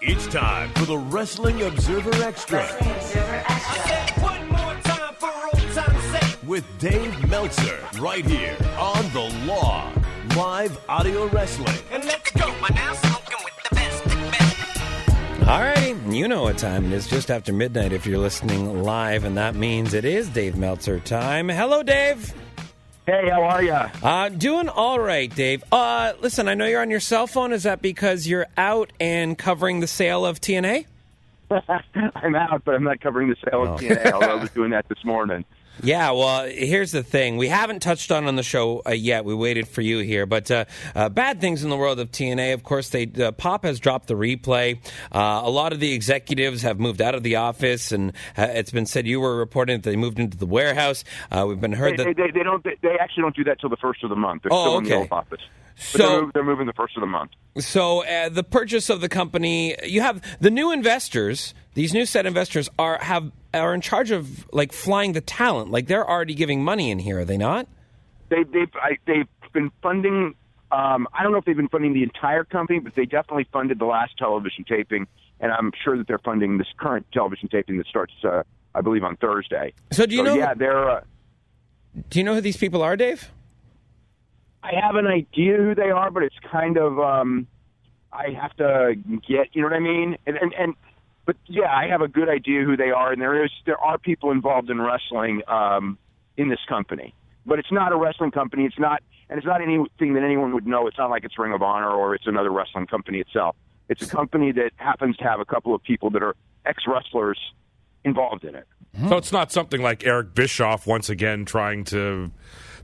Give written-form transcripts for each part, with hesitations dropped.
It's time for the Wrestling Observer Extra. One more time for old time's sake. With Dave Meltzer, right here on The Law. Live audio wrestling. And let's go. We're now smoking with the best. Alrighty, you know what time it is. Just after midnight if you're listening live, and that means it is Dave Meltzer time. Hello, Dave. Hey, how are ya? Doing all right, Dave. Listen, I know you're on your cell phone. Is that because you're out and covering the sale of TNA? I'm out, but I'm not covering the sale of TNA, although I was doing that this morning. Yeah, well, here's the thing. We haven't touched on the show yet. We waited for you here. But bad things in the world of TNA, of course, Pop has dropped the replay. A lot of the executives have moved out of the office, and it's been said you were reporting that they moved into the warehouse. We've been heard that... They actually don't do that till the first of the month. They're still in the old office. But they're moving the first of the month. So the purchase of the company, you have the new investors. These new set investors are in charge of like flying the talent. Like they're already giving money in here, are they not? They've been funding. I don't know if they've been funding the entire company, but they definitely funded the last television taping, and I'm sure that they're funding this current television taping that starts, I believe, on Thursday. So do you know? Yeah, they're. Do you know who these people are, Dave? I have an idea who they are, but it's kind of I have to get, you know what I mean? But yeah, I have a good idea who they are, and there are people involved in wrestling in this company. But it's not a wrestling company. It's not anything that anyone would know. It's not like it's Ring of Honor or it's another wrestling company itself. It's a company that happens to have a couple of people that are ex-wrestlers involved in it. So it's not something like Eric Bischoff once again trying to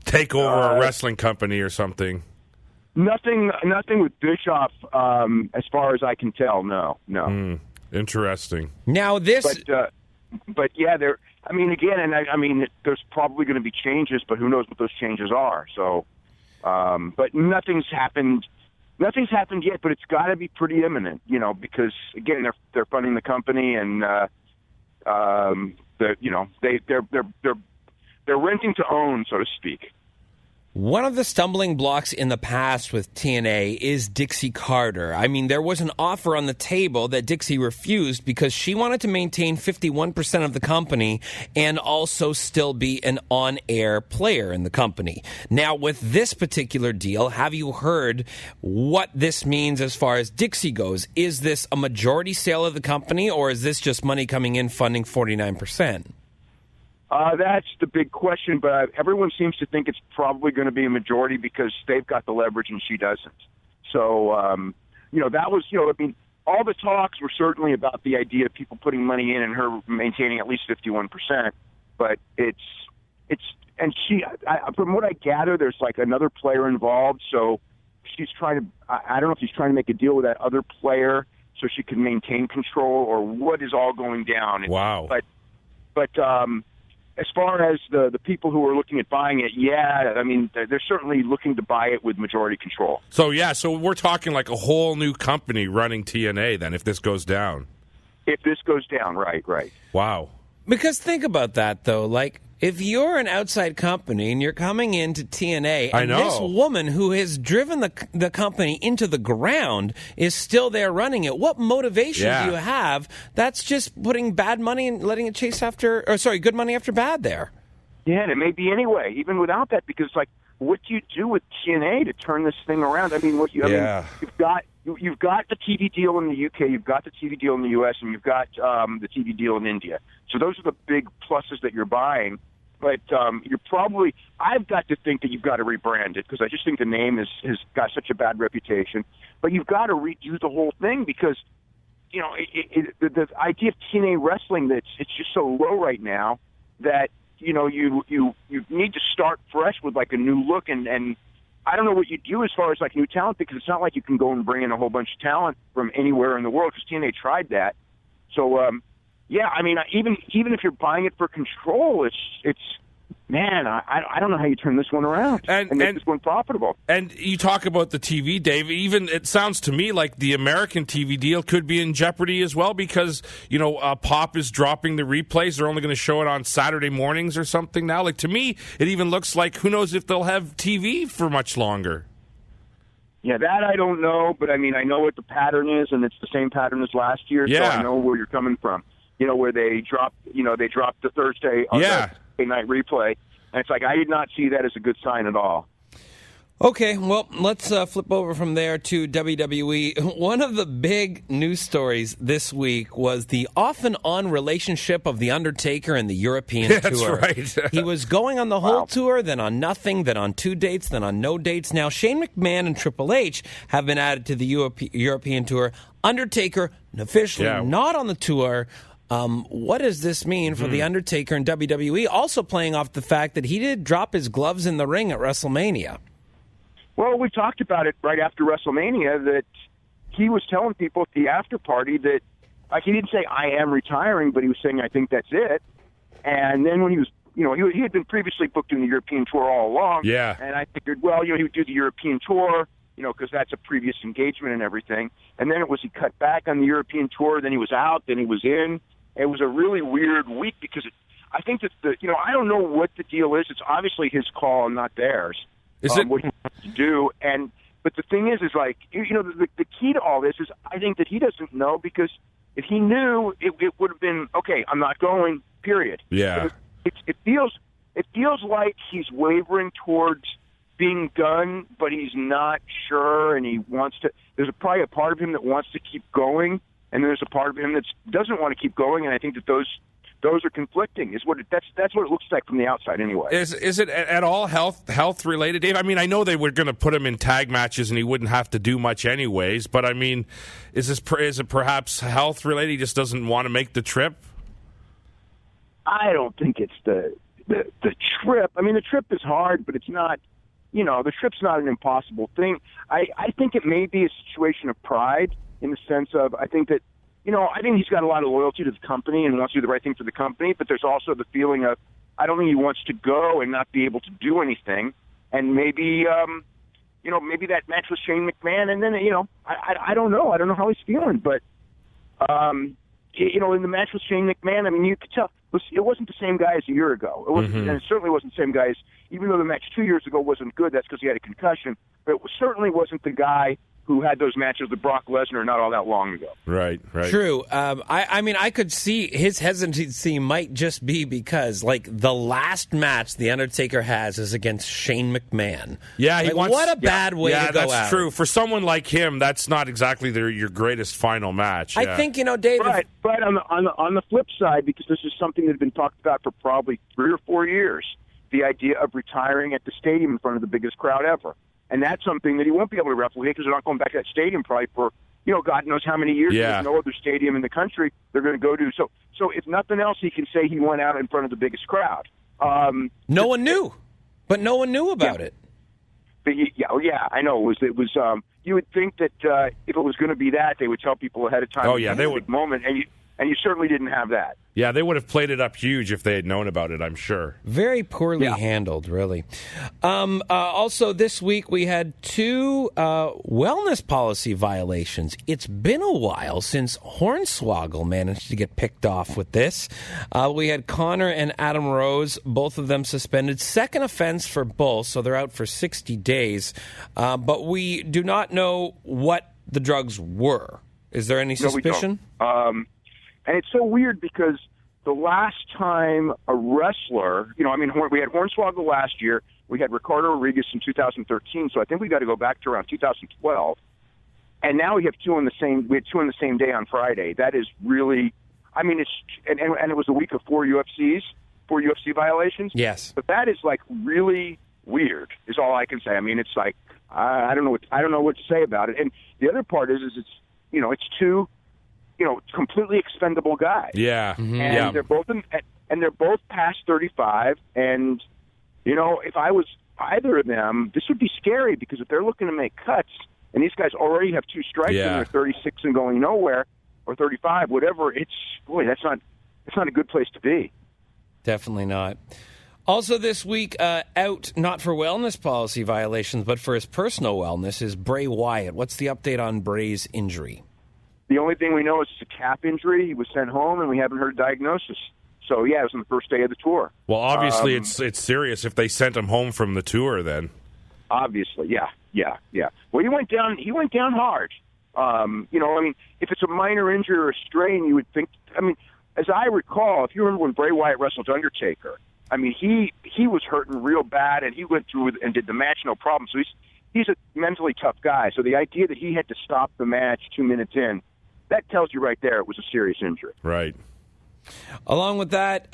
take over a wrestling company or something. Nothing with Bischoff, as far as I can tell. No. Interesting. Now this, but yeah, there. I mean, again, and I mean, there's probably going to be changes, but who knows what those changes are? So, but nothing's happened. Nothing's happened yet, but it's got to be pretty imminent, you know, because again, they're funding the company, and they're renting to own, so to speak. one of the stumbling blocks in the past with TNA is Dixie Carter. I mean, there was an offer on the table that Dixie refused because she wanted to maintain 51% of the company and also still be an on-air player in the company. Now, with this particular deal, have you heard what this means as far as Dixie goes? Is this a majority sale of the company, or is this just money coming in funding 49%? That's the big question, but everyone seems to think it's probably going to be a majority because they've got the leverage and she doesn't. So, that was, I mean, all the talks were certainly about the idea of people putting money in and her maintaining at least 51%. But from what I gather, there's like another player involved. So she's trying to, I don't know if she's trying to make a deal with that other player so she can maintain control or what is all going down. Wow. But as far as the people who are looking at buying it, yeah, I mean, they're certainly looking to buy it with majority control. So we're talking like a whole new company running TNA then if this goes down. If this goes down, right. Wow. Because think about that, though. Like, if you're an outside company and you're coming into TNA, and this woman who has driven the company into the ground is still there running it, what motivation do you have? That's just putting bad money and letting it good money after bad there. Yeah, and it may be anyway, even without that, because like, what do you do with TNA to turn this thing around? I mean, you've got the TV deal in the UK, you've got the TV deal in the US, and you've got the TV deal in India. So those are the big pluses that you're buying. But I've got to think that you've got to rebrand it because I just think the name has got such a bad reputation. But you've got to redo the whole thing because, the idea of TNA wrestling, it's just so low right now that, you need to start fresh with like a new look. And I don't know what you do as far as like new talent because it's not like you can go and bring in a whole bunch of talent from anywhere in the world because TNA tried that. So, yeah, I mean, even if you're buying it for control, it's man, I don't know how you turn this one around and make this one profitable. And you talk about the TV, Dave. Even it sounds to me like the American TV deal could be in jeopardy as well because Pop is dropping the replays. They're only going to show it on Saturday mornings or something now. Like to me, it even looks like who knows if they'll have TV for much longer. Yeah, that I don't know, but I mean, I know what the pattern is, and it's the same pattern as last year, so I know where you're coming from. Where they dropped the Thursday night replay, and it's like I did not see that as a good sign at all. Okay, well, let's flip over from there to WWE. One of the big news stories this week was the off-and-on relationship of The Undertaker and the European tour. That's right. He was going on the whole tour, then on nothing, then on 2 dates, then on no dates. Now, Shane McMahon and Triple H have been added to the European tour. Undertaker officially not on the tour. What does this mean for The Undertaker and WWE? Also playing off the fact that he did drop his gloves in the ring at WrestleMania. Well, we talked about it right after WrestleMania that he was telling people at the after party that, like, he didn't say, I am retiring, but he was saying, I think that's it. And then when he was, he had been previously booked in the European tour all along. Yeah. And I figured, well, he would do the European tour, because that's a previous engagement and everything. And then it was he cut back on the European tour, then he was out, then he was in. It was a really weird week because I think that I don't know what the deal is. It's obviously his call and not theirs. Is it what he wants to do? But the thing is like the key to all this is I think that he doesn't know, because if he knew, it would have been okay. I'm not going. Period. Yeah. It feels like he's wavering towards being done, but he's not sure, and he wants to. There's probably a part of him that wants to keep going, and there's a part of him that doesn't want to keep going, and I think that those are conflicting. That's what it looks like from the outside, anyway. Is it at all health related, Dave? I mean, I know they were going to put him in tag matches and he wouldn't have to do much anyways. But I mean, is it perhaps health related? He just doesn't want to make the trip. I don't think it's the trip. I mean, the trip is hard, but it's not. The trip's not an impossible thing. I think it may be a situation of pride, in the sense of I think he's got a lot of loyalty to the company and wants to do the right thing for the company, but there's also the feeling of I don't think he wants to go and not be able to do anything. And maybe, maybe that match with Shane McMahon, and then, I don't know. I don't know how he's feeling, but, in the match with Shane McMahon, I mean, you could tell it wasn't the same guy as a year ago. It wasn't, and it certainly wasn't the same guy as, even though the match 2 years ago wasn't good, that's because he had a concussion, but it certainly wasn't the guy who had those matches with Brock Lesnar not all that long ago. Right. True. I mean, I could see his hesitancy might just be because, like, the last match The Undertaker has is against Shane McMahon. Yeah, he wants. What a bad way to go out. Yeah, that's true. For someone like him, that's not exactly your greatest final match. I think, Dave. Right, but on the flip side, because this is something that had been talked about for probably 3 or 4 years, the idea of retiring at the stadium in front of the biggest crowd ever. And that's something that he won't be able to replicate because they're not going back to that stadium probably for, God knows how many years. Yeah. There's no other stadium in the country they're going to go to. So if nothing else, he can say he went out in front of the biggest crowd. No one knew. But no one knew about it. But I know. It was. You would think that if it was going to be that, they would tell people ahead of time. Oh, yeah, they would. Big moment, and you certainly didn't have that. Yeah, they would have played it up huge if they had known about it, I'm sure. Very poorly handled, really. Also, this week we had 2 wellness policy violations. It's been a while since Hornswoggle managed to get picked off with this. We had Connor and Adam Rose, both of them suspended. Second offense for both, so they're out for 60 days. But we do not know what the drugs were. Is there any suspicion? And it's so weird because the last time a wrestler, we had Hornswoggle last year, we had Ricardo Rodriguez in 2013, so I think we got to go back to around 2012. And now we have 2 on the same day on Friday. That is really, and it was a week of 4 UFC violations. Yes. But that is like really weird, is all I can say. I mean, it's like I don't know what to say about it. And the other part is it's 2 completely expendable guys. Yeah. Mm-hmm. And they're both past 35. And, if I was either of them, this would be scary because if they're looking to make cuts and these guys already have 2 strikes and they're 36 and going nowhere, or 35, whatever, that's not a good place to be. Definitely not. Also this week, out not for wellness policy violations, but for his personal wellness, is Bray Wyatt. What's the update on Bray's injury? The only thing we know is it's a calf injury. He was sent home, and we haven't heard a diagnosis. So, it was on the first day of the tour. Well, obviously, it's serious if they sent him home from the tour, then. Obviously, yeah. Yeah. Well, he went down hard. If it's a minor injury or a strain, you would think. I mean, as I recall, if you remember when Bray Wyatt wrestled Undertaker, I mean, he was hurting real bad, and he went through and did the match no problem. So he's a mentally tough guy. So the idea that he had to stop the match 2 minutes in, that tells you right there it was a serious injury. Right. Along with that,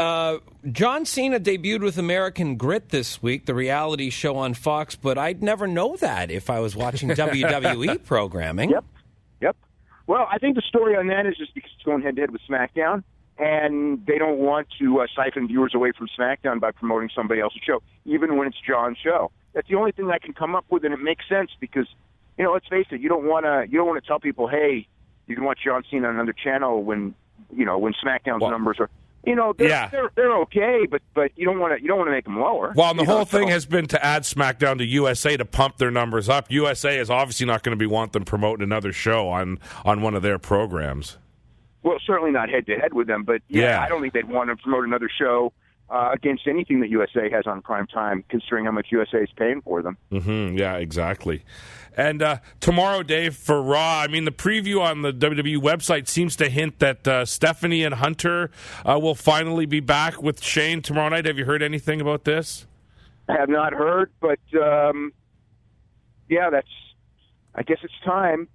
John Cena debuted with American Grit this week, the reality show on Fox, but I'd never know that if I was watching WWE programming. Yep. Well, I think the story on that is just because it's going head-to-head with SmackDown, and they don't want to siphon viewers away from SmackDown by promoting somebody else's show, even when it's John's show. That's the only thing I can come up with, and it makes sense because, let's face it, you don't want to tell people, hey, you can watch John Cena on another channel when SmackDown's numbers are, they're okay, but you don't want to make them lower. Well, and the whole thing has been to add SmackDown to USA to pump their numbers up. USA is obviously not going to want them promoting another show on one of their programs. Well, certainly not head-to-head with them, but I don't think they'd want to promote another show against anything that USA has on prime time, considering how much USA is paying for them. Mm-hmm. Yeah, exactly. And tomorrow, Dave, for Raw, I mean, the preview on the WWE website seems to hint that Stephanie and Hunter will finally be back with Shane tomorrow night. Have you heard anything about this? I have not heard, but I guess it's time.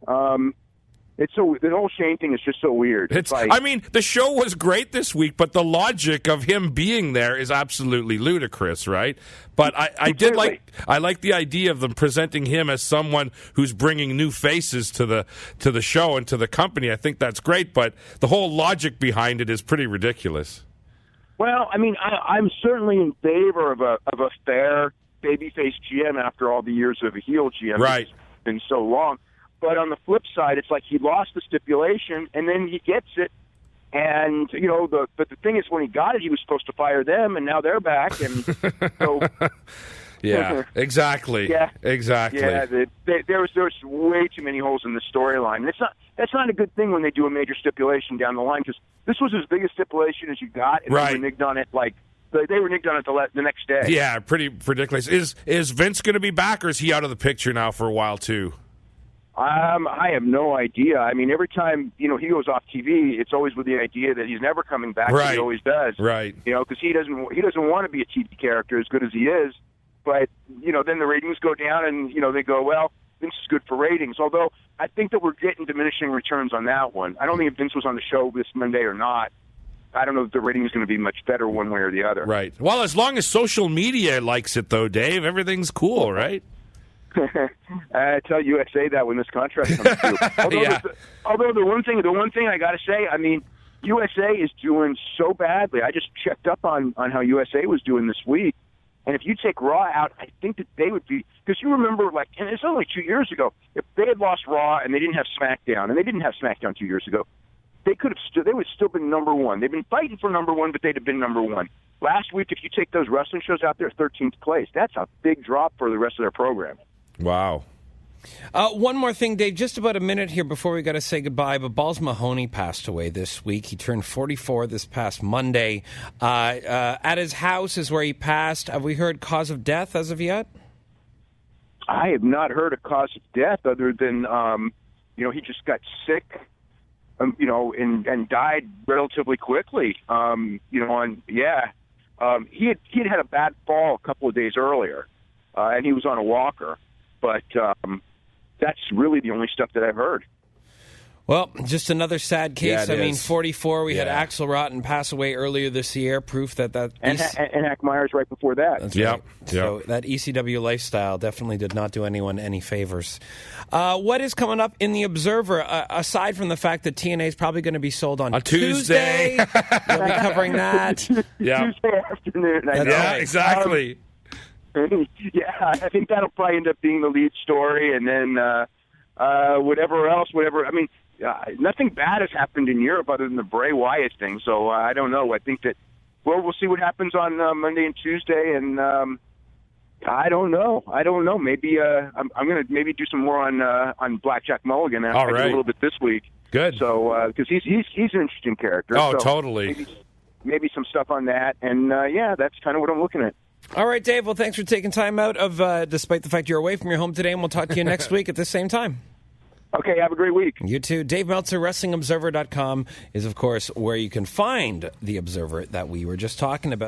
The whole Shane thing is just so weird. I mean, the show was great this week, but the logic of him being there is absolutely ludicrous, right? But I like the idea of them presenting him as someone who's bringing new faces to the show and to the company. I think that's great, but the whole logic behind it is pretty ridiculous. Well, I mean, I'm certainly in favor of a fair babyface GM after all the years of a heel GM. Right. It's been so long. But on the flip side, it's like he lost the stipulation, and then he gets it. And, but the thing is, when he got it, he was supposed to fire them, and now they're back. And so, yeah, exactly. Yeah, exactly. Yeah, there was way too many holes in the storyline. That's not a good thing when they do a major stipulation down the line, because this was as big a stipulation as you got, and right. they reneged on it they reneged on it the next day. Yeah, pretty ridiculous. Is Vince going to be back, or is he out of the picture now for a while too? I have no idea. I mean, every time, he goes off TV, it's always with the idea that he's never coming back, right. But he always does. Right. Because he doesn't want to be a TV character as good as he is. But, then the ratings go down and, they go, well, Vince is good for ratings. Although I think that we're getting diminishing returns on that one. I don't think if Vince was on the show this Monday or not, I don't know if the rating is going to be much better one way or the other. Right. Well, as long as social media likes it, though, Dave, everything's cool, right? I tell USA that when this contract comes through. Although the one thing I got to say, I mean, USA is doing so badly. I just checked up on how USA was doing this week, and if you take Raw out, I think that they would be, because you remember, and it's only 2 years ago. If they had lost Raw and they didn't have SmackDown, and they didn't have SmackDown 2 years ago, they would have still been number one. They've been fighting for number one, but they'd have been number one. Last week, if you take those wrestling shows out there, 13th place. That's a big drop for the rest of their programming. Wow. One more thing, Dave, just about a minute here before we got to say goodbye, but Balls Mahoney passed away this week. He turned 44 this past Monday. At his house is where he passed. Have we heard cause of death as of yet? I have not heard a cause of death other than, he just got sick, and died relatively quickly. He had a bad fall a couple of days earlier, and he was on a walker. But that's really the only stuff that I've heard. Well, just another sad case. Yeah, I mean, is. 44. We had Axl Rotten pass away earlier this year. Proof that and Hack Myers right before that. That's yep. right. So that ECW lifestyle definitely did not do anyone any favors. What is coming up in the Observer, aside from the fact that TNA is probably going to be sold on Tuesday? We'll be covering that. Tuesday afternoon. I know. Yeah, exactly. I think that'll probably end up being the lead story, and then whatever else. I mean, nothing bad has happened in Europe other than the Bray Wyatt thing, so I don't know. I think that, we'll see what happens on Monday and Tuesday, and I don't know. Maybe I'm going to maybe do some more on Blackjack Mulligan after I did a little bit this week. Good. So, because he's an interesting character. Oh, so totally. Maybe some stuff on that, and that's kind of what I'm looking at. All right, Dave. Well, thanks for taking time out of, despite the fact you're away from your home today, and we'll talk to you next week at the same time. Okay, have a great week. You too. Dave Meltzer, WrestlingObserver.com is, of course, where you can find the Observer that we were just talking about.